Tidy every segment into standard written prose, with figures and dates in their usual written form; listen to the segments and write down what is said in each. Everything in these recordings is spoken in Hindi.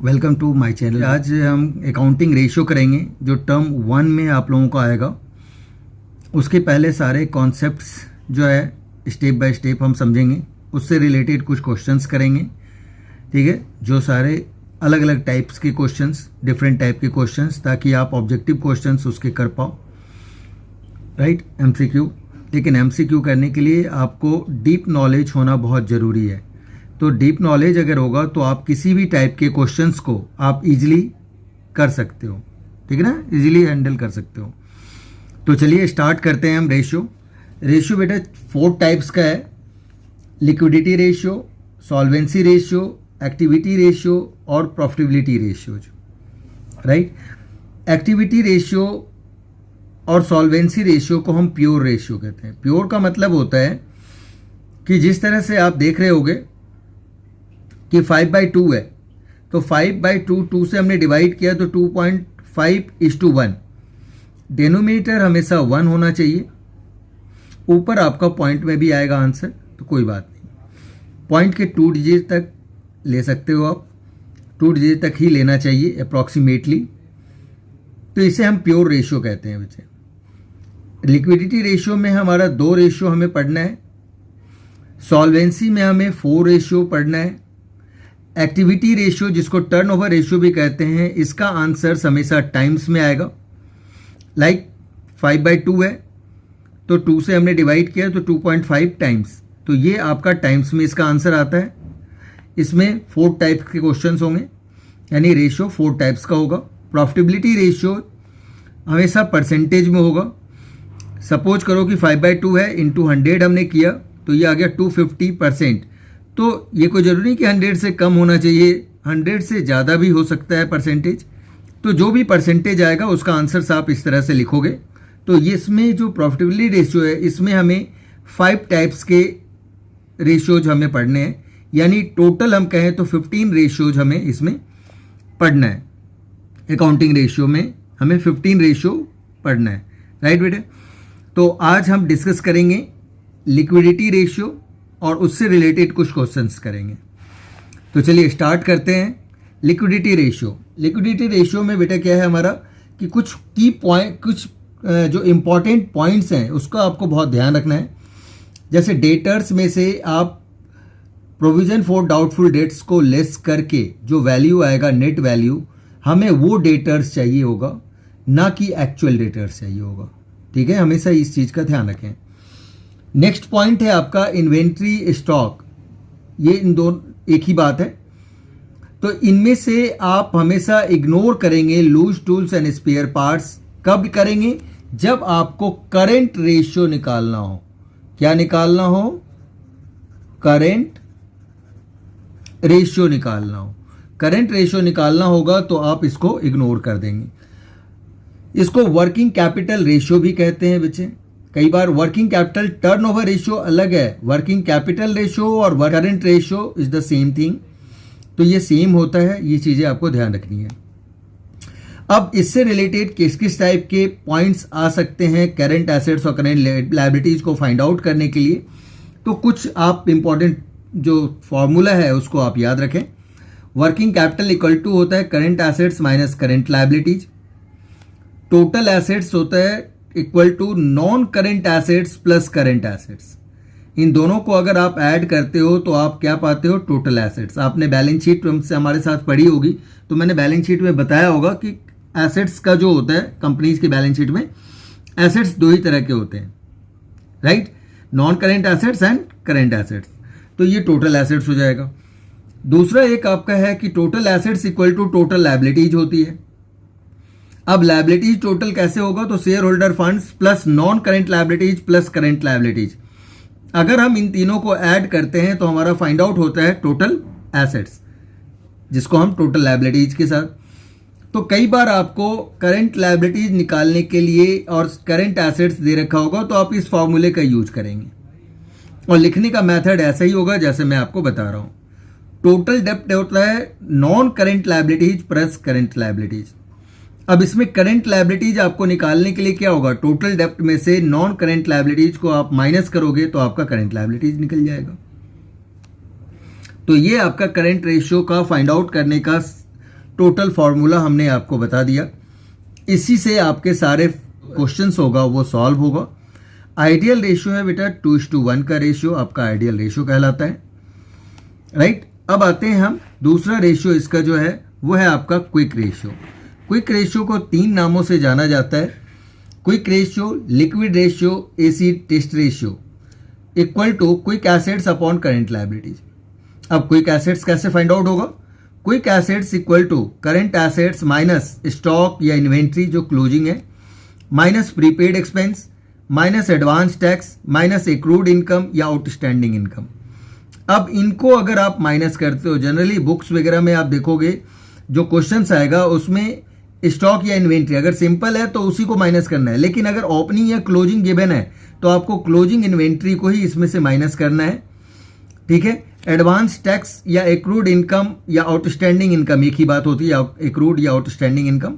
Welcome to my channel. आज हम अकाउंटिंग रेशियो करेंगे जो टर्म 1 में आप लोगों को आएगा। उसके पहले सारे कॉन्सेप्ट्स जो है स्टेप बाय स्टेप हम समझेंगे, उससे रिलेटेड कुछ क्वेश्चंस करेंगे, ठीक है, जो सारे अलग अलग टाइप्स के क्वेश्चंस, डिफरेंट टाइप के क्वेश्चंस, ताकि आप ऑब्जेक्टिव क्वेश्चंस उसके कर पाओ, राइट। एमसीक्यू, लेकिन एमसीक्यू करने के लिए आपको डीप नॉलेज होना बहुत ज़रूरी है। तो डीप नॉलेज अगर होगा तो आप किसी भी टाइप के क्वेश्चंस को आप इजीली कर सकते हो, ठीक है ना, इजीली हैंडल कर सकते हो। तो चलिए स्टार्ट करते हैं हम। रेशियो बेटा 4 टाइप्स का है: liquidity ratio, solvency ratio, activity ratio और profitability ratio, right. Activity ratio और सॉल्वेंसी रेशियो को हम प्योर रेशियो कहते हैं। प्योर का मतलब होता है कि जिस तरह से आप देख रहे होगे कि 5/2 है, तो 5/2 2 से हमने डिवाइड किया तो 2.5:1। डेनोमिनेटर हमेशा 1 होना चाहिए। ऊपर आपका पॉइंट में भी आएगा आंसर, तो कोई बात नहीं। पॉइंट के 2 डिजिट तक ले सकते हो आप, 2 डिजिट तक ही लेना चाहिए अप्रॉक्सीमेटली। तो इसे हम प्योर रेशियो कहते हैं बच्चे। लिक्विडिटी रेशियो में हमारा 2 रेशियो हमें पढ़ना है। सॉल्वेंसी में हमें 4 रेशियो पढ़ना है। एक्टिविटी रेशियो, जिसको टर्नओवर रेशियो भी कहते हैं, इसका आंसर हमेशा टाइम्स में आएगा। लाइक 5/2 है तो 2 से हमने डिवाइड किया तो 2.5 टाइम्स, तो ये आपका टाइम्स में इसका आंसर आता है। इसमें 4 टाइप के क्वेश्चंस होंगे, यानी रेशियो 4 टाइप्स का होगा। प्रॉफिटेबिलिटी रेशियो हमेशा परसेंटेज में होगा। सपोज करो कि 5/2 है, इंटू 100 हमने किया तो ये आ गया 250%। तो ये कोई ज़रूरी नहीं कि 100 से कम होना चाहिए, 100 से ज़्यादा भी हो सकता है परसेंटेज। तो जो भी परसेंटेज आएगा उसका आंसर आप इस तरह से लिखोगे। तो ये इसमें जो प्रॉफिटेबिलिटी रेशियो है, इसमें हमें 5 टाइप्स के रेशियोज हमें पढ़ने हैं, यानी टोटल हम कहें तो 15 रेशियोज हमें इसमें पढ़ना है। अकाउंटिंग रेशियो में हमें 15 रेशियो पढ़ना है, राइट बेटे। तो आज हम डिस्कस करेंगे लिक्विडिटी रेशियो और उससे रिलेटेड कुछ क्वेश्चंस करेंगे। तो चलिए स्टार्ट करते हैं। लिक्विडिटी रेशियो में बेटा क्या है हमारा कि कुछ की पॉइंट, कुछ जो इम्पॉर्टेंट पॉइंट्स हैं उसका आपको बहुत ध्यान रखना है। जैसे डेटर्स में से आप प्रोविजन फॉर डाउटफुल डेट्स को लेस करके जो वैल्यू आएगा, नेट वैल्यू, हमें वो डेटर्स चाहिए होगा, ना कि एक्चुअल डेटर्स चाहिए होगा, ठीक है। हमेशा इस चीज़ का ध्यान रखें। नेक्स्ट पॉइंट है आपका इन्वेंट्री स्टॉक। ये इन दोनों एक ही बात है। तो इनमें से आप हमेशा इग्नोर करेंगे loose tools and spare parts. कब करेंगे? जब आपको करंट रेशियो निकालना हो। क्या निकालना हो? करंट रेशियो निकालना हो। करंट रेशियो निकालना होगा तो आप इसको इग्नोर कर देंगे। इसको वर्किंग कैपिटल रेशियो भी कहते हैं बच्चे। कई बार वर्किंग कैपिटल टर्नओवर रेशियो अलग है, वर्किंग कैपिटल रेशियो और current ratio is the same thing. तो ये सेम होता है, ये चीजें आपको ध्यान रखनी है। अब इससे रिलेटेड किस किस टाइप के पॉइंट्स आ सकते हैं करंट एसेट्स और करंट लायबिलिटीज को फाइंड आउट करने के लिए, तो कुछ आप इंपॉर्टेंट जो फॉर्मूला है उसको आप याद रखें। वर्किंग कैपिटल इक्वल टू होता है current assets minus current liabilities. Total assets होता है equal to non current assets plus current assets. इन दोनों को अगर आप ऐड करते हो तो आप क्या पाते हो? Total assets. आपने बैलेंस शीट से हमारे साथ पढ़ी होगी, तो मैंने बैलेंस शीट में बताया होगा कि एसेट्स का जो होता है कंपनीज की बैलेंस शीट में, एसेट्स 2 ही तरह के होते हैं, right, non current assets and current assets. तो ये टोटल एसेट्स हो जाएगा। दूसरा एक आपका है कि total assets equal to total liabilities होती है। अब लायबिलिटीज टोटल कैसे होगा? तो shareholder funds plus non current liabilities plus current liabilities. अगर हम इन तीनों को ऐड करते हैं तो हमारा फाइंड आउट होता है टोटल एसेट्स, जिसको हम टोटल लायबिलिटीज के साथ। तो कई बार आपको करंट लायबिलिटीज निकालने के लिए और करंट एसेट्स दे रखा होगा, तो आप इस फॉर्मूले का यूज करेंगे और लिखने का मेथड ऐसा ही होगा जैसे मैं आपको बता रहा हूं। टोटल डेप्ट होता है non current liabilities plus current liabilities. अब इसमें करंट लायबिलिटीज आपको निकालने के लिए क्या होगा? टोटल डेप्ट में से नॉन करंट लायबिलिटीज को आप माइनस करोगे तो आपका करंट लायबिलिटीज निकल जाएगा। तो ये आपका करंट रेशियो का फाइंड आउट करने का टोटल फार्मूला हमने आपको बता दिया, इसी से आपके सारे क्वेश्चंस होगा वो सॉल्व होगा। आइडियल रेशियो है बेटा 2:1 का रेशियो आपका आइडियल रेशियो कहलाता है, राइट। अब आते हैं हम दूसरा रेशियो इसका जो है वो है आपका क्विक रेशियो। क्विक रेशियो को 3 नामों से जाना जाता है, quick ratio, liquid ratio, acid test ratio, equal to quick assets upon current liabilities. अब क्विक एसेट्स कैसे फाइंड आउट होगा? Quick assets equal to current assets minus stock या इन्वेंट्री जो क्लोजिंग है, minus prepaid expense, minus advance tax, minus accrued income या आउटस्टैंडिंग इनकम। अब इनको अगर आप माइनस करते हो, जनरली बुक्स वगैरह में आप देखोगे जो क्वेश्चंस आएगा उसमें स्टॉक या इन्वेंट्री अगर सिंपल है तो उसी को माइनस करना है, लेकिन अगर ओपनिंग या क्लोजिंग गिवन है तो आपको क्लोजिंग इन्वेंट्री को ही इसमें से माइनस करना है, ठीक है। एडवांस टैक्स या एक्रूड इनकम या आउटस्टैंडिंग इनकम एक ही बात होती है, एक्रूड या आउटस्टैंडिंग इनकम,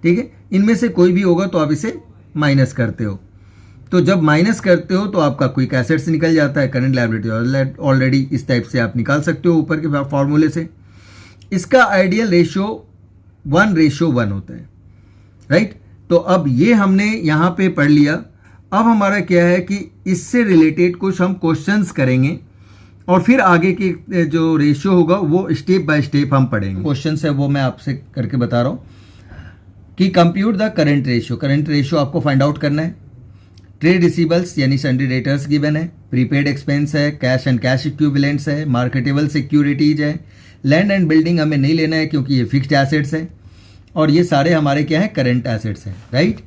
ठीक है। इनमें से कोई भी होगा तो आप इसे माइनस करते हो। तो जब माइनस करते हो तो आपका क्विक एसेट्स निकल जाता है, करंट लायबिलिटी ऑलरेडी इस टाइप से आप निकाल सकते हो ऊपर के फॉर्मूले से। इसका आइडियल रेशियो 1:1 होता है, राइट। तो अब ये हमने यहाँ पे पढ़ लिया। अब हमारा क्या है कि इससे रिलेटेड कुछ हम क्वेश्चंस करेंगे और फिर आगे के जो रेशियो होगा वो स्टेप बाय स्टेप हम पढ़ेंगे। क्वेश्चंस है वो मैं आपसे करके बता रहा हूँ कि compute the current ratio. Current ratio आपको फाइंड आउट करना है। ट्रेड रिसीवेबल्स यानी सन्ड्री डेटर्स गिवन है, प्रीपेड एक्सपेंस है, कैश एंड कैश इक्विवेलेंट्स है, मार्केटेबल सिक्योरिटीज है, लैंड एंड बिल्डिंग हमें नहीं लेना है क्योंकि ये फिक्स्ड एसेट्स है और ये सारे हमारे क्या है करंट एसेट्स हैं, राइट।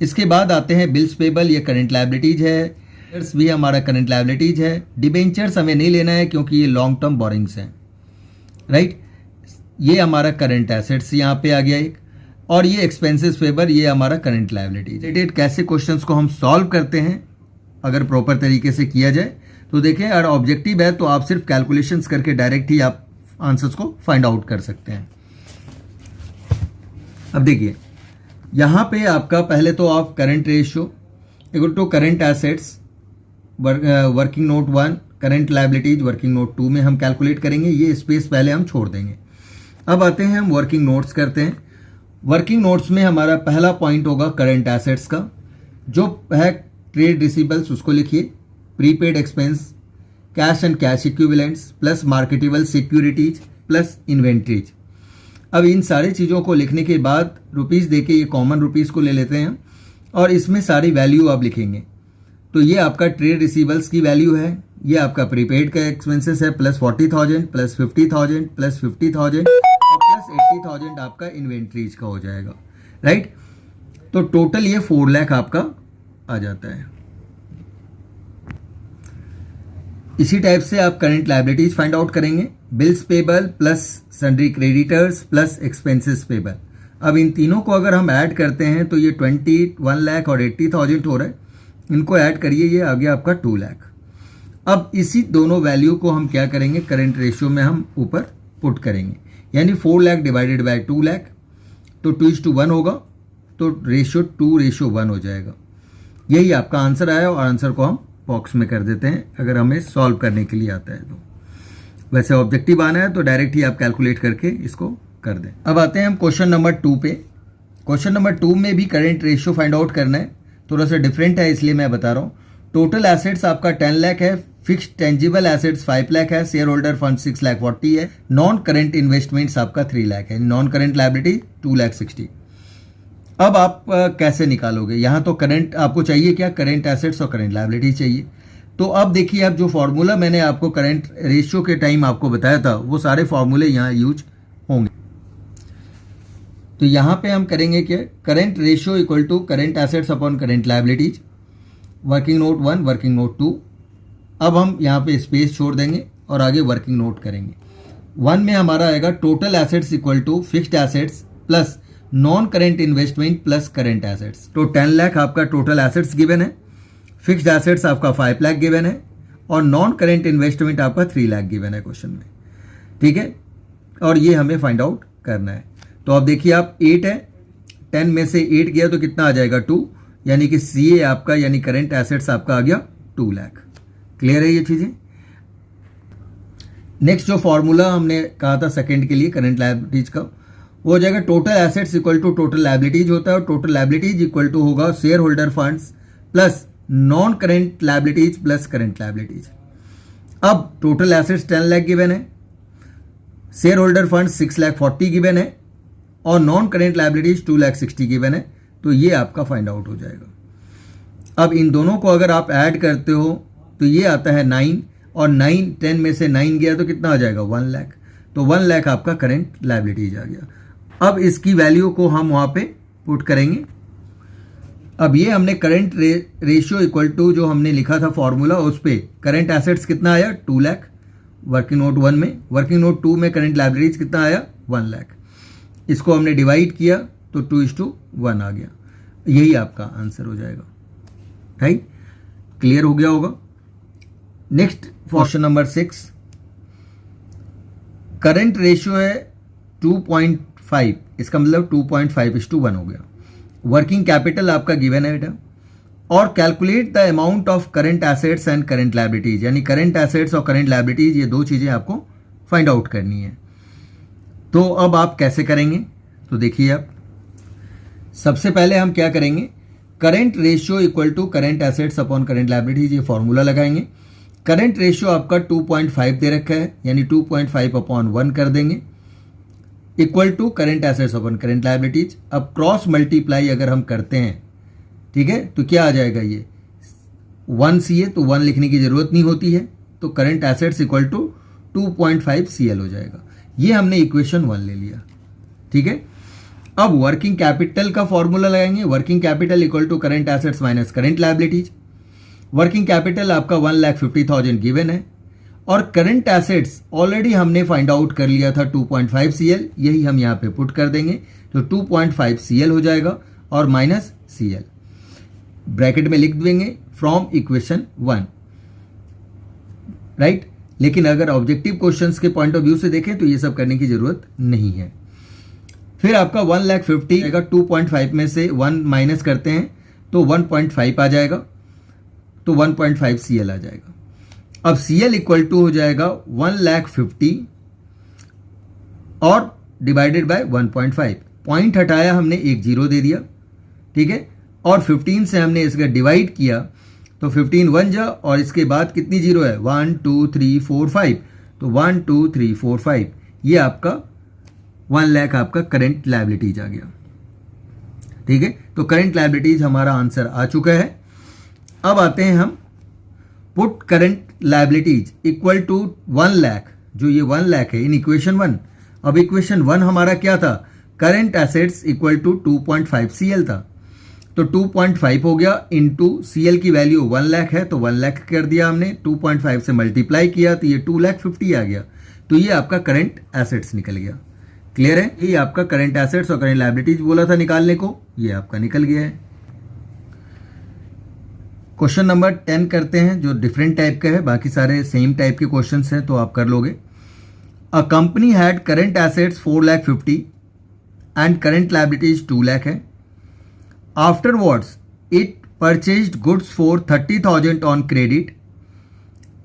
इसके बाद आते हैं बिल्स पेबल, ये करंट लायबिलिटीज है, भी हमारा करंट लायबिलिटीज है, डिबेंचर्स हमें नहीं लेना है क्योंकि ये लॉन्ग टर्म बोरिंग्स हैं, राइट। ये हमारा करंट एसेट्स यहाँ पे आ गया एक, और ये एक्सपेंसेस पेबर ये हमारा करंट लायबिलिटी। रिलेटेड कैसे क्वेश्चंस को हम सॉल्व करते हैं अगर प्रॉपर तरीके से किया जाए तो देखें, अगर ऑब्जेक्टिव है तो आप सिर्फ कैलकुलेशंस करके डायरेक्ट ही आप आंसर्स को फाइंड आउट कर सकते हैं। अब देखिए यहाँ पे आपका पहले तो आप current ratio equal to current assets working note 1, current liabilities working note 2 में हम कैलकुलेट करेंगे, ये स्पेस पहले हम छोड़ देंगे। अब आते हैं हम वर्किंग नोट्स करते हैं। वर्किंग नोट्स में हमारा पहला पॉइंट होगा करंट एसेट्स का, जो है ट्रेड रिसीवेबल्स उसको लिखिए, prepaid expense, cash and cash equivalents plus marketable securities plus inventories. अब इन सारी चीज़ों को लिखने के बाद रुपीज़ देके ये कॉमन रुपीज़ को ले लेते हैं और इसमें सारी वैल्यू आप लिखेंगे। तो ये आपका ट्रेड रिसीवेबल्स की वैल्यू है, ये आपका प्रीपेड का एक्सपेंसेस है प्लस 40,000 प्लस 50,000 प्लस 50,000 और प्लस 80,000 आपका इन्वेंट्रीज का हो जाएगा, राइट। तो टोटल ये 4 लाख आपका आ जाता है। इसी टाइप से आप करंट लायबिलिटीज फाइंड आउट करेंगे, bills payable plus sundry creditors plus expenses payable. अब इन तीनों को अगर हम ऐड करते हैं तो ये 21 लाख और 80,000 हो रहा है, इनको ऐड करिए, ये आ गया आपका 2 लाख। अब इसी दोनों वैल्यू को हम क्या करेंगे करंट रेशियो में हम ऊपर पुट करेंगे, यानी 4 लाख डिवाइडेड बाय 2 लाख तो 2:1 होगा, तो रेशियो 2:1 हो जाएगा। यही आपका आंसर आया और आंसर को हम बॉक्स में कर देते हैं अगर हमें सॉल्व करने के लिए आता है तो। वैसे ऑब्जेक्टिव आना है तो डायरेक्ट ही आप कैलकुलेट करके इसको कर दें। अब आते हैं हम क्वेश्चन नंबर 2 पे। क्वेश्चन नंबर 2 में भी करंट रेशियो फाइंड आउट करना है, थोड़ा सा डिफरेंट है इसलिए मैं बता रहा हूँ। टोटल एसेट्स आपका 10 लाख है, फिक्स्ड टेंजिबल एसेट्स 5 लाख है, शेयर होल्डर फंड 6,40,000 है, नॉन करंट इन्वेस्टमेंट्स आपका 3 लाख है, नॉन करंट लायबिलिटी 2,60,000। अब आप कैसे निकालोगे? यहाँ तो करंट आपको चाहिए क्या, करंट एसेट्स और करंट लायबिलिटी चाहिए। तो अब देखिए, अब जो फॉर्मूला मैंने आपको करंट रेशियो के टाइम आपको बताया था वो सारे फॉर्मूले यहाँ यूज होंगे। तो यहाँ पे हम करेंगे क्या, current ratio equal to current assets upon current liabilities, working note 1 working note 2। अब हम यहाँ पे स्पेस छोड़ देंगे और आगे वर्किंग नोट करेंगे। 1 में हमारा आएगा total assets equal to fixed assets plus non current investment plus current assets. तो 10 लाख आपका टोटल एसेट्स गिवन है, फिक्स्ड एसेट्स आपका 5 लाख गिवन है और नॉन करेंट इन्वेस्टमेंट आपका 3 लाख गिवन है क्वेश्चन में, ठीक है। और ये हमें फाइंड आउट करना है। तो अब देखिए, आप 8 है, 10 में से 8 गया तो कितना आ जाएगा 2, यानी कि CA आपका यानी करेंट एसेट्स आपका आ गया 2 लाख। क्लियर है ये चीज़ें। नेक्स्ट जो फॉर्मूला हमने कहा था सेकंड के लिए करंट लायबिलिटीज का, वो हो जाएगा total assets equal to total liabilities होता है, और टोटल लायबिलिटीज इक्वल टू होगा shareholder funds plus non current liabilities plus current liabilities. अब टोटल एसेट्स 10 लाख गिवन है, शेयर होल्डर फंड्स 6,40,000 गिवन है, और नॉन करेंट लायबिलिटीज 2,60,000 गिवन है। तो ये आपका फाइंड आउट हो जाएगा। अब इन दोनों को अगर आप ऐड करते हो तो ये आता है 9, और 9 10 में से 9 गया तो कितना आ जाएगा 1 लाख। तो 1 लाख आपका करेंट लायबिलिटीज आ गया। अब इसकी वैल्यू को हम वहाँ पे पुट करेंगे। अब ये हमने करंट रेशियो इक्वल टू जो हमने लिखा था फॉर्मूला, उस पर करंट एसेट्स कितना आया 2 लाख वर्किंग नोट 1 में, वर्किंग नोट 2 में करंट लायबिलिटीज कितना आया 1 लाख। इसको हमने डिवाइड किया तो 2:1 आ गया। यही आपका आंसर हो जाएगा। राइट, क्लियर हो गया होगा। Next question number 6, current ratio है 2.5, इसका मतलब 2.5:1 हो गया। वर्किंग कैपिटल आपका गिवन है बेटा, और calculate the amount of current assets and current liabilities, यानी करंट एसेट्स और करंट लायबिलिटीज ये दो चीजें आपको फाइंड आउट करनी है। तो अब आप कैसे करेंगे, तो देखिए आप सबसे पहले हम क्या करेंगे, current ratio equal to current assets upon current liabilities, ये फॉर्मूला लगाएंगे। करंट रेशियो आपका 2.5 दे रखा है, यानी 2.5/1 कर देंगे, equal to current assets upon current liabilities. अब क्रॉस मल्टीप्लाई अगर हम करते हैं, ठीक है, तो क्या आ जाएगा, ये 1 CA, तो 1 लिखने की जरूरत नहीं होती है, तो current assets equal to 2.5 CL हो जाएगा। ये हमने इक्वेशन 1 ले लिया। ठीक है, अब वर्किंग कैपिटल का फॉर्मूला लगाएंगे। Working capital equal to current assets minus current liabilities. Working capital आपका 1,50,000 गिवन है, और करंट एसेट्स ऑलरेडी हमने फाइंड आउट कर लिया था 2.5 CL, यही हम यहाँ पे पुट कर देंगे, तो 2.5 CL हो जाएगा और माइनस CL ब्रैकेट में लिख देंगे फ्रॉम इक्वेशन 1। राइट, लेकिन अगर ऑब्जेक्टिव क्वेश्चंस के पॉइंट ऑफ व्यू से देखें तो ये सब करने की जरूरत नहीं है। फिर आपका 1,50,000 आएगा, 2.5 में से 1 माइनस करते हैं तो 1.5 आ जाएगा, तो 1.5 CL आ जाएगा। अब CL इक्वल टू हो जाएगा 1,50,000 और डिवाइडेड बाय 1.5, पॉइंट हटाया हमने, एक जीरो दे दिया। ठीक है, और 15 से हमने इसका डिवाइड किया तो 15 1 जा, और इसके बाद कितनी जीरो है 1 2 3 4 5, तो 1 2 3 4 5, ये आपका 1 लाख आपका करंट लायबिलिटीज आ गया। ठीक है, तो करंट लायबिलिटीज हमारा आंसर आ चुका है। अब आते हैं हम put current liabilities equal to 1 lakh, जो ये 1 लाख है इन इक्वेशन 1। अब इक्वेशन 1 हमारा क्या था, current assets equal to 2.5 CL था, तो 2.5 हो गया इंटू CL की वैल्यू 1 लाख है, तो 1 लाख कर दिया हमने, 2.5 से मल्टीप्लाई किया तो ये 2,50,000 आ गया। तो ये आपका करंट एसेट्स निकल गया। क्लियर है, ये आपका करंट एसेट्स और करंट लायबिलिटीज बोला था निकालने को, ये आपका निकल गया है। क्वेश्चन नंबर 10 करते हैं, जो डिफरेंट टाइप का है, बाकी सारे सेम टाइप के क्वेश्चंस हैं तो आप कर लोगे। A company had current assets 4,50,000 and current liabilities 2 lakh है। Afterwards it purchased goods for 30,000 on credit.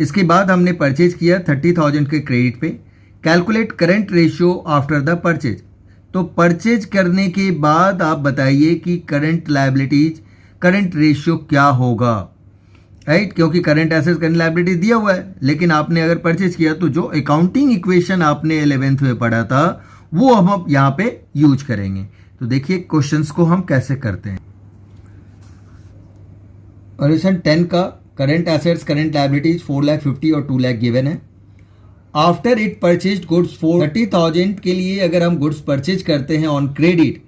इसके बाद हमने परचेज किया 30,000 के क्रेडिट पे। Calculate current ratio after the purchase. तो परचेज करने के बाद आप बताइए कि करंट लायबिलिटीज करंट रेशियो क्या होगा। राइट, क्योंकि करंट एसेट्स करंट लायबिलिटीज दिया हुआ है, लेकिन आपने अगर परचेज किया तो जो अकाउंटिंग इक्वेशन आपने 11th में पढ़ा था वो हम यहाँ पे यूज करेंगे। तो देखिए क्वेश्चंस को हम कैसे करते हैं। क्वेश्चन 10 का करंट एसेट्स करंट लायबिलिटीज 4,50,000 और 2 लाख गिवन है। After it purchased goods for 30,000 के लिए अगर हम गुड्स परचेज करते हैं ऑन क्रेडिट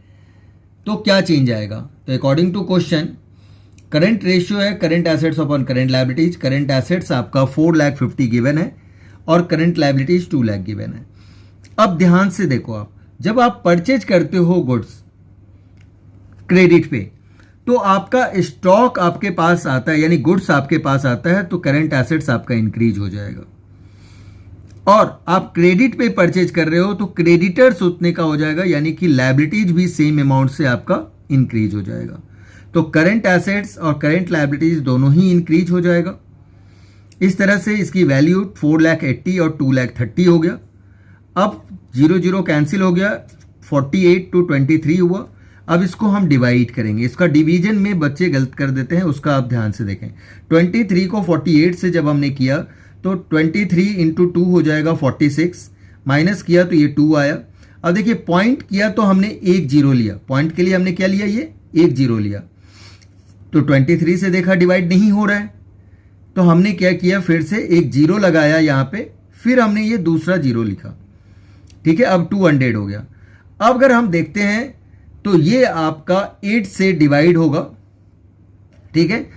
तो क्या चेंज आएगा। तो according to question current ratio है current assets upon current liabilities. Current assets आपका 4,50,000 गिवन है और करंट लायबिलिटीज 2 लाख गिवन है। अब ध्यान से देखो, आप जब आप परचेज करते हो गुड्स क्रेडिट पे तो आपका स्टॉक आपके पास आता है, यानी गुड्स आपके पास आता है, तो करंट एसेट्स आपका इंक्रीज हो जाएगा। और आप क्रेडिट पे परचेज कर रहे हो तो क्रेडिटर्स उतने का हो जाएगा, यानी कि लायबिलिटीज भी सेम अमाउंट से आपका इंक्रीज हो जाएगा। तो करंट एसेट्स और करंट लायबिलिटीज दोनों ही इंक्रीज हो जाएगा। इस तरह से इसकी वैल्यू 4,80,000 और 2,30,000 हो गया। अब 0 0 कैंसिल हो गया, 48 to 23 हुआ। अब इसको हम डिवाइड करेंगे, इसका डिवीजन में बच्चे गलत कर देते हैं, उसका आप ध्यान से देखें। 23 को 48 से जब हमने किया तो 23 इंटू 2 हो जाएगा 46, माइनस किया तो ये 2 आया। अब देखिए पॉइंट किया तो हमने एक जीरो लिया, पॉइंट के लिए हमने क्या लिया, ये एक जीरो लिया। तो 23 से देखा डिवाइड नहीं हो रहा है, तो हमने क्या किया, फिर से एक जीरो लगाया यहाँ पे, फिर हमने ये दूसरा जीरो लिखा। ठीक है, अब 200 हो गया। अब अगर हम देखते हैं तो ये आपका 8 से डिवाइड होगा। ठीक है,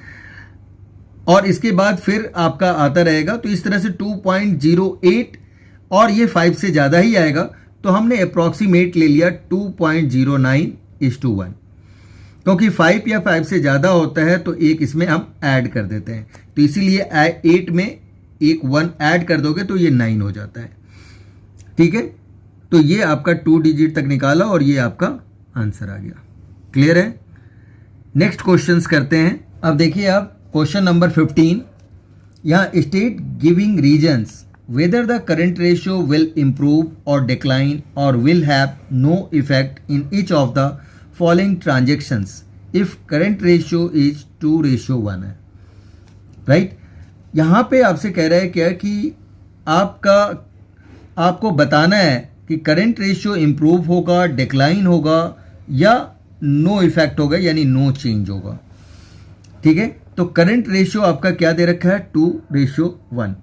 और इसके बाद फिर आपका आता रहेगा, तो इस तरह से 2.08 और ये 5 से ज़्यादा ही आएगा, तो हमने अप्रॉक्सीमेट ले लिया 2.09:1, क्योंकि 5 या 5 से ज़्यादा होता है तो एक इसमें हम ऐड कर देते हैं, तो इसीलिए 8 में एक 1 ऐड कर दोगे तो ये 9 हो जाता है। ठीक है, तो ये आपका 2 डिजिट तक निकाला और ये आपका आंसर आ गया। क्लियर है? नेक्स्ट क्वेश्चंस करते हैं। अब देखिए आप क्वेश्चन नंबर 15, यहाँ state giving reasons whether the current ratio will improve or decline or will have no effect in each of the following transactions if current ratio is 2:1 है। राइट, यहाँ पे आपसे कह रहा है क्या कि आपको बताना है कि करंट रेशियो इंप्रूव होगा, डिक्लाइन होगा या नो इफेक्ट होगा, यानी नो चेंज होगा। ठीक है, तो करंट रेशियो आपका क्या दे रखा है, 2:1।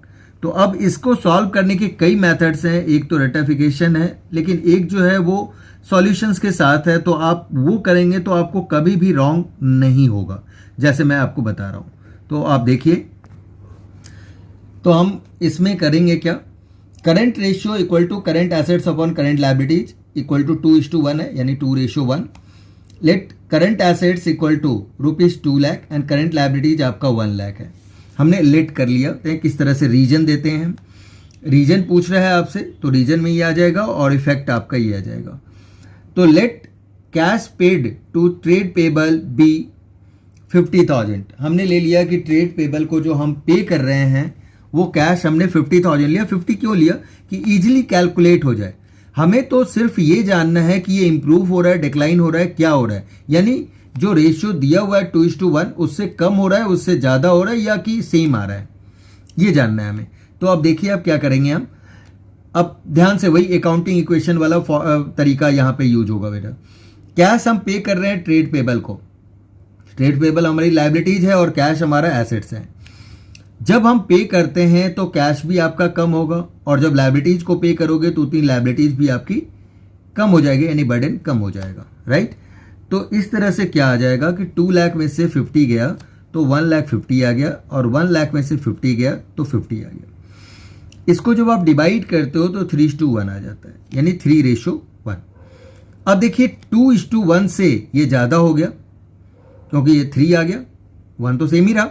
तो अब इसको सॉल्व करने के कई मेथड्स हैं, एक तो रेक्टिफिकेशन है, लेकिन एक जो है वो सॉल्यूशंस के साथ है, तो आप वो करेंगे तो आपको कभी भी रॉन्ग नहीं होगा, जैसे मैं आपको बता रहा हूँ। तो आप देखिए, तो हम इसमें करेंगे क्या, current ratio equal to current assets upon current liabilities equal to 2:1 है, यानी 2:1। Let current assets equal to ₹2 lakh and current liabilities आपका 1 लाख है। हमने लेट कर लिया, तो किस तरह से रीजन देते हैं, रीजन पूछ रहा है आपसे, तो रीजन में ये आ जाएगा और इफेक्ट आपका ये आ जाएगा। तो let cash paid to trade payable be 50,000। हमने ले लिया कि ट्रेड पेबल को जो हम पे कर रहे हैं वो कैश हमने 50,000 लिया। 50 क्यों लिया, कि इजीली कैलकुलेट हो जाए। हमें तो सिर्फ ये जानना है कि ये इंप्रूव हो रहा है, डिक्लाइन हो रहा है, क्या हो रहा है, यानी जो रेशियो दिया हुआ है 2:1 उससे कम हो रहा है, उससे ज़्यादा हो रहा है, या कि सेम आ रहा है, ये जानना है हमें। तो अब देखिए अब क्या करेंगे हम, अब ध्यान से वही अकाउंटिंग इक्वेशन वाला तरीका यहाँ पे यूज होगा बेटा। कैश हम पे कर रहे हैं ट्रेड पेबल को, ट्रेड पेबल हमारी लायबिलिटीज है और कैश हमारा एसेट्स है। जब हम पे करते हैं तो कैश भी आपका कम होगा, और जब लायबिलिटीज को पे करोगे तो उतनी लायबिलिटीज भी आपकी कम हो जाएगी, यानी बर्डन कम हो जाएगा। राइट, तो इस तरह से क्या आ जाएगा कि 2 लाख में से 50 गया तो 1,50,000 आ गया, और 1 लाख में से 50 गया तो 50 आ गया। इसको जब आप डिवाइड करते हो तो 3:1 आ जाता है, यानी 3:1। अब देखिए 2:1 से ये ज़्यादा हो गया, क्योंकि ये 3 आ गया, 1 तो सेम ही रहा,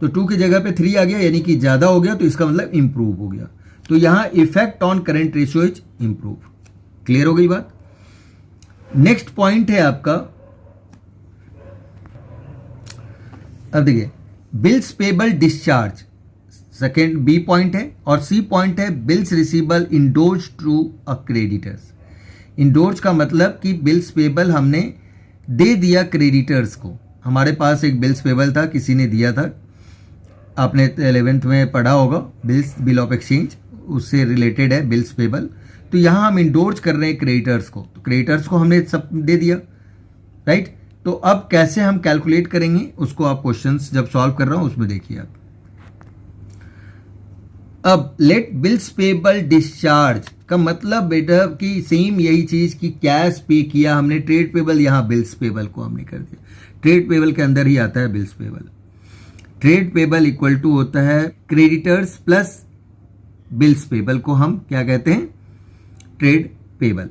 तो 2 की जगह पे 3 आ गया, यानी कि ज़्यादा हो गया, तो इसका मतलब इंप्रूव हो गया। तो यहाँ effect on current ratio is improve. Clear हो गई बात? नेक्स्ट पॉइंट है आपका, अब देखिए bills payable discharge, second B point है, और सी पॉइंट है bills receivable endorse to a creditors. Endorse का मतलब कि बिल्स पेबल हमने दे दिया क्रेडिटर्स को। हमारे पास एक बिल्स पेबल था, किसी ने दिया था, आपने 11th में पढ़ा होगा, बिल ऑफ एक्सचेंज, उससे रिलेटेड है बिल्स पेबल। तो यहाँ हम इंडोर्स कर रहे हैं क्रेडिटर्स को, तो क्रेडिटर्स को हमने सब दे दिया। राइट, तो अब कैसे हम कैलकुलेट करेंगे उसको आप क्वेश्चंस जब सॉल्व कर रहा हूं उसमें देखिए आप। अब लेट बिल्स पेबल डिस्चार्ज का मतलब बेटा कि सेम यही चीज कि कैश पे किया हमने, ट्रेड पेबल, यहाँ बिल्स पेबल को हमने कर दिया। ट्रेड पेबल के अंदर ही आता है bills payable. Trade payable equal to होता है क्रेडिटर्स प्लस बिल्स पेबल को हम क्या कहते हैं, ट्रेड पेबल।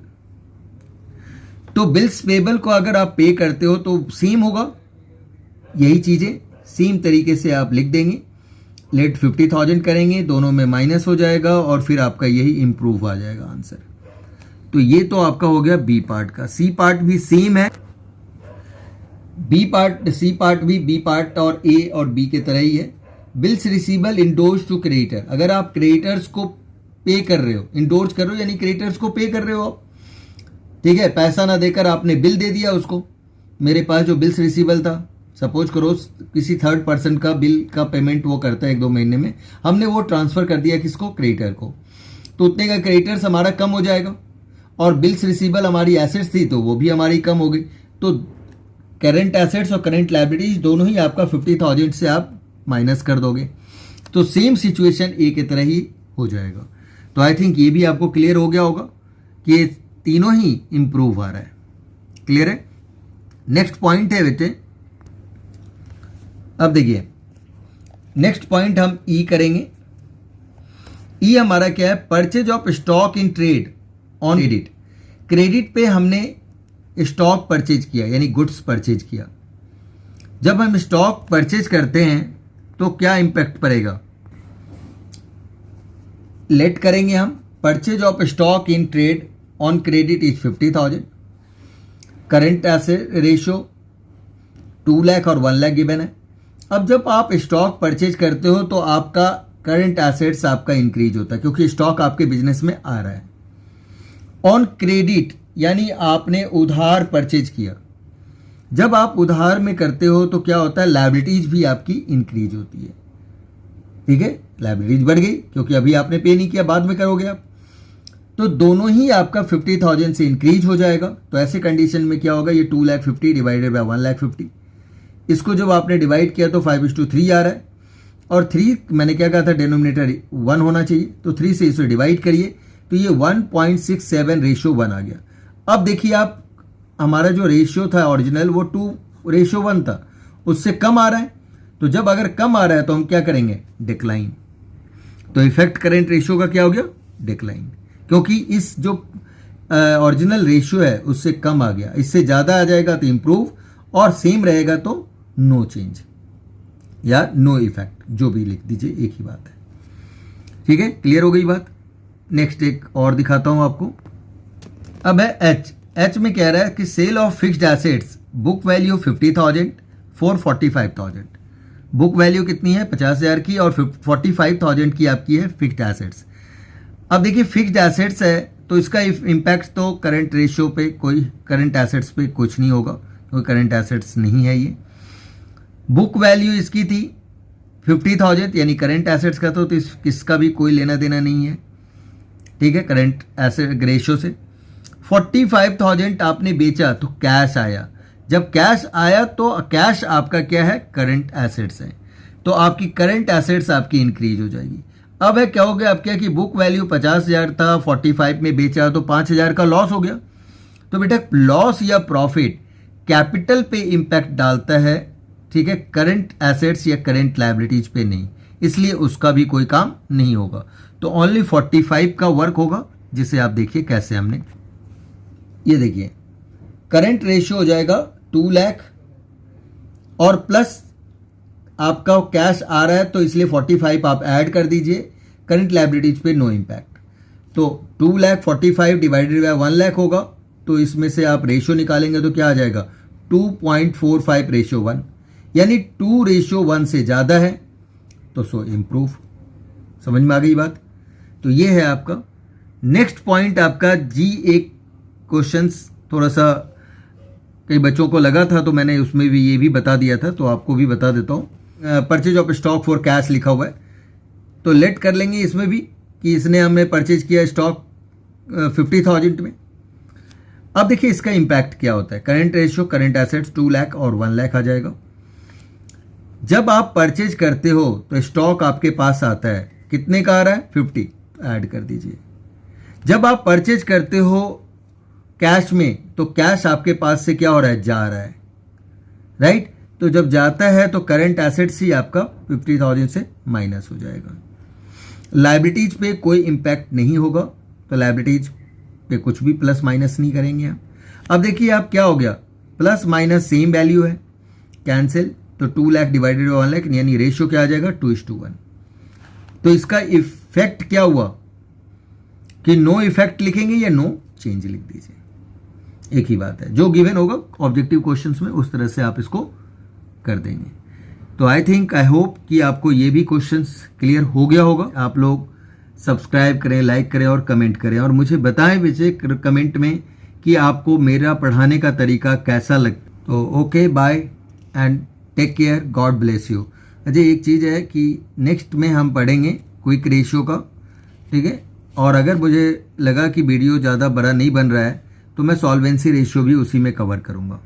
तो बिल्स पेबल को अगर आप पे करते हो तो सेम होगा, यही चीजें सेम तरीके से आप लिख देंगे। लेट 50,000 करेंगे, दोनों में माइनस हो जाएगा और फिर आपका यही इंप्रूव आ जाएगा आंसर। तो ये तो आपका हो गया बी पार्ट का। सी पार्ट भी सेम है, बी पार्ट सी पार्ट भी बी पार्ट और ए और बी के तरह ही है। Bills receivable endorse to creditor, अगर आप क्रेडिटर्स को पे कर रहे हो, इंडोर्स कर रहे हो यानी क्रेडिटर्स को पे कर रहे हो आप, ठीक है, पैसा ना देकर आपने बिल दे दिया उसको। मेरे पास जो बिल्स रिसीवेबल था, सपोज करो किसी थर्ड पर्सन का बिल का पेमेंट वो करता है 1-2 महीने में, हमने वो ट्रांसफ़र कर दिया किसको, क्रेडिटर को, तो उतने का क्रेडिटर्स हमारा कम हो जाएगा और बिल्स रिसीवेबल हमारी एसेट्स थी तो वो भी हमारी कम हो गई। तो करेंट एसेट्स और करेंट लायबिलिटीज दोनों ही आपका 50,000 से आप माइनस कर दोगे, तो सेम सिचुएशन ए की तरह ही हो जाएगा। तो आई थिंक ये भी आपको क्लियर हो गया होगा कि ये तीनों ही इम्प्रूव आ रहा है। क्लियर है। नेक्स्ट पॉइंट है बेटे, अब देखिए नेक्स्ट पॉइंट हम ई करेंगे। ई हमारा क्या है, purchase of stock in trade on credit. Credit पे हमने स्टॉक परचेज किया यानी गुड्स परचेज किया। जब हम स्टॉक परचेज करते हैं तो क्या इंपैक्ट पड़ेगा, लेट करेंगे हम, purchase of stock in trade on credit is 50,000, current asset ratio 2 lakh और 1 लाख गिवन है। अब जब आप स्टॉक परचेज करते हो तो आपका करंट एसेट्स आपका इंक्रीज होता है क्योंकि स्टॉक आपके बिजनेस में आ रहा है। ऑन क्रेडिट यानी आपने उधार परचेज किया। जब आप उधार में करते हो तो क्या होता है, लायबिलिटीज भी आपकी इंक्रीज होती है। ठीक है, लायबिलिटीज बढ़ गई क्योंकि अभी आपने पे नहीं किया, बाद में करोगे आप, तो दोनों ही आपका 50,000 से इंक्रीज हो जाएगा। तो ऐसे कंडीशन में क्या होगा, ये 2,50,000 डिवाइडेड बाय 1,50,000, इसको जब आपने डिवाइड किया तो 5:3 आ रहा है और 3 मैंने क्या कहा था, डिनोमिनेटर 1 होना चाहिए, तो 3 से इसे डिवाइड करिए तो ये 1.67:1 आ गया। अब देखिए आप, हमारा जो रेशियो था ओरिजिनल वो 2:1 था, उससे कम आ रहा है। तो जब अगर कम आ रहा है तो हम क्या करेंगे, डिक्लाइन। तो इफेक्ट करेंट रेशियो का क्या हो गया, डिक्लाइन, क्योंकि इस जो ओरिजिनल रेशियो है उससे कम आ गया। इससे ज़्यादा आ जाएगा तो इम्प्रूव और सेम रहेगा तो नो चेंज या नो इफेक्ट, जो भी लिख दीजिए, एक ही बात है। ठीक है, क्लियर हो गई बात। नेक्स्ट एक और दिखाता हूं आपको। अब है एच। एच में कह रहा है कि sale of fixed assets, book value 50,000 for 45,000। Book value कितनी है, 50,000 की, और 45,000 की आपकी है फिक्स्ड एसेट्स। अब देखिए फिक्स्ड एसेट्स है तो इसका इम्पैक्ट तो करंट रेशियो पे, कोई करंट एसेट्स पे कुछ नहीं होगा, कोई करंट एसेट्स नहीं है ये। बुक वैल्यू इसकी थी 50,000 यानी करंट एसेट्स का, तो इसका भी कोई लेना देना नहीं है। ठीक है, करंट एसेट रेशियो से 45,000 आपने बेचा तो कैश आया। जब कैश आया तो कैश आपका क्या है, करंट एसेट्स है, तो आपकी करंट एसेट्स आपकी इंक्रीज हो जाएगी। अब है क्या हो गया, अब क्या कि बुक वैल्यू 50,000 था, 45 में बेचा तो 5,000 का लॉस हो गया। तो बेटा लॉस या प्रॉफिट कैपिटल पे इंपैक्ट डालता है, ठीक है, करंट एसेट्स या करंट लायबिलिटीज पे नहीं, इसलिए उसका भी कोई काम नहीं होगा। तो ओनली 45 का वर्क होगा, जिसे आप देखिए कैसे हमने, ये देखिए करंट रेशियो हो जाएगा 2 लाख और प्लस आपका कैश आ रहा है तो इसलिए 45 आप ऐड कर दीजिए, करंट लायबिलिटीज पे नो इम्पैक्ट। तो 2,45,000 डिवाइडेड बाय 1 लाख होगा, तो इसमें से आप रेशियो निकालेंगे तो क्या आ जाएगा, 2.45:1, यानी 2:1 से ज़्यादा है तो सो इम्प्रूव। समझ में आ गई बात। तो ये है आपका नेक्स्ट पॉइंट आपका जी। एक क्वेश्चंस थोड़ा सा कई बच्चों को लगा था तो मैंने उसमें भी ये भी बता दिया था, तो आपको भी बता देता हूँ। Purchase of stock for cash लिखा हुआ है, तो लेट कर लेंगे इसमें भी कि इसने हमें परचेज किया स्टॉक 50,000 में। अब देखिए इसका इम्पैक्ट क्या होता है, current ratio, current assets 2 lakh और 1 लाख आ जाएगा। जब आप परचेज करते हो तो स्टॉक आपके पास आता है, कितने का आ रहा है, 50, ऐड कर दीजिए। जब आप परचेज करते हो कैश में तो कैश आपके पास से क्या हो रहा है, जा रहा है, राइट। तो जब जाता है तो करंट एसेट्स ही आपका 50,000 से माइनस हो जाएगा। लायबिलिटीज पे कोई इम्पैक्ट नहीं होगा, तो लायबिलिटीज पे कुछ भी प्लस माइनस नहीं करेंगे आप। अब देखिए आप क्या हो गया, प्लस माइनस सेम वैल्यू है, कैंसिल, तो 2 लाख डिवाइडेड बाय 1 लाख यानी रेशियो क्या आ जाएगा, 2:1। तो इसका इफेक्ट क्या हुआ कि नो इफेक्ट लिखेंगे या नो चेंज लिख दीजिए, एक ही बात है। जो गिवन होगा ऑब्जेक्टिव क्वेश्चंस में उस तरह से आप इसको कर देंगे। तो आई थिंक, आई होप कि आपको ये भी क्वेश्चंस क्लियर हो गया होगा। आप लोग सब्सक्राइब करें, लाइक करें और कमेंट करें, और मुझे बताएं वैसे कमेंट में कि आपको मेरा पढ़ाने का तरीका कैसा लग। तो okay bye and take care, God bless you. Ajay एक चीज़ है कि नेक्स्ट में हम पढ़ेंगे क्विक रेशियो का, ठीक है। और अगर मुझे लगा कि वीडियो ज़्यादा बड़ा नहीं बन रहा है तो मैं सॉल्वेंसी रेशियो भी उसी में कवर करूँगा।